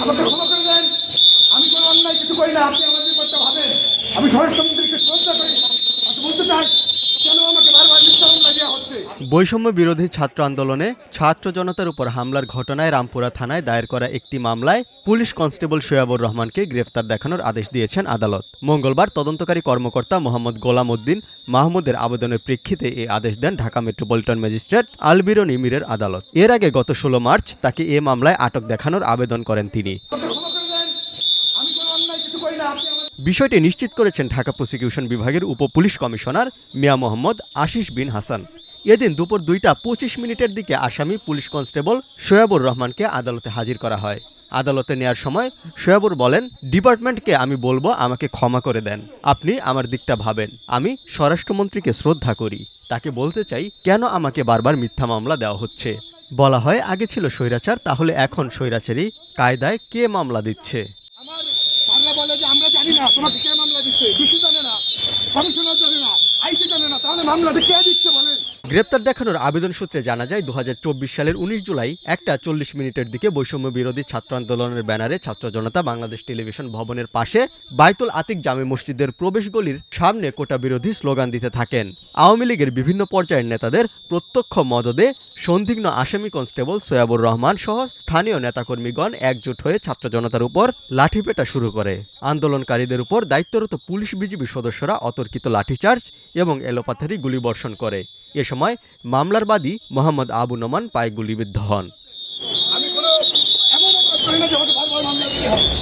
আমাকে ক্ষমা করে দেন, আমি কোনো অন্যায় কিছু করি না, আপনি আমাদের ব্যাপারটা ভাবেন। আমি স্বরাষ্ট্রমন্ত্রীকে শ্রদ্ধা করি, আমি বলতে চাই কেন আমাকে বারবার মিথ্যা মামলা দেওয়া হচ্ছে। বৈষম্য বিরোধী ছাত্র আন্দোলনে ছাত্র জনতার উপর হামলার ঘটনায় রামপুরা থানায় দায়ের করা একটি মামলায় পুলিশ কনস্টেবল শোয়াবুর রহমানকে গ্রেফতার দেখানোর আদেশ দিয়েছেন আদালত। মঙ্গলবার তদন্তকারী কর্মকর্তা মোহাম্মদ গোলাম উদ্দিন মাহমুদের আবেদনের প্রেক্ষিতে এই আদেশ দেন ঢাকা মেট্রোপলিটন ম্যাজিস্ট্রেট আলবিরন ইমিরের আদালত। এর আগে গত ১৬ মার্চ তাকে এ মামলায় আটক দেখানোর আবেদন করেন তিনি। আমাকে ক্ষমা করে দেন, আমি কোনো অন্যায় কিছু করি না, আপনি আমাদের বিষয়টি নিশ্চিত করেছেন ঢাকা প্রসিকিউশন বিভাগের উপপুলিশ কমিশনার মিয়া মোহাম্মদ আশিস বিন হাসান। এদিন দুপুর 2টা 25 দিকে আসামি পুলিশ কনস্টেবল শোয়াবুর রহমানকে আদালতে হাজির করা হয়। আদালতে নেয়ার সময় শোয়াবুর বলেন, ডিপার্টমেন্টকে আমি বলবো আমাকে ক্ষমা করে দেন, আপনি আমার দিকটা ভাবেন। আমি স্বরাষ্ট্রমন্ত্রীকে শ্রদ্ধা করি, তাকে বলতে চাই কেন আমাকে বারবার মিথ্যা মামলা দেওয়া হচ্ছে। বলা হয় আগে ছিল স্বৈরাচার, তাহলে এখন স্বৈরাচারী কায়দায় কে মামলা দিচ্ছে? আমার তারা বলে যে আমরা জানি না তোমাকে কে মামলা দিচ্ছে, ডিসি জানে না, কমিশনার জানে না, আইসি জানে না, তাহলে মামলাটা কে দিচ্ছে বলেন? গ্রেপ্তার দেখানোর আবেদন সূত্রে জানা যায় ২০২৪ সালের ১৯ জুলাই ১টা ৪০ দিকে বৈষম্য বিরোধী ছাত্র আন্দোলনের ব্যানারে ছাত্র জনতা বাংলাদেশ টেলিভিশন ভবনের পাশে বাইতুল আতিক জামে মসজিদের প্রবেশগলির সামনে কোটা বিরোধী স্লোগান দিতে থাকেন। আওয়ামী লীগের বিভিন্ন পর্যায়ের নেতাদের প্রত্যক্ষ মদদে সন্দিগ্ধ আসামি কনস্টেবল সোয়াবুর রহমান সহ স্থানীয় নেতাকর্মীগণ একজোট হয়ে ছাত্র জনতার উপর লাঠিপেটা শুরু করে। আন্দোলনকারীদের উপর দায়িত্বরত পুলিশ বিজিবি সদস্যরা অতর্কিত লাঠিচার্জ এবং এলোপাথারি গুলিবর্ষণ করে। এ সময় মামলার বাদী মোহাম্মদ আবু নোমান পায়ে গুলিবিদ্ধ হন। আমি কোনো এমন অপরাধ করি না যে আমাকে বারবার মামলা দিতে হবে।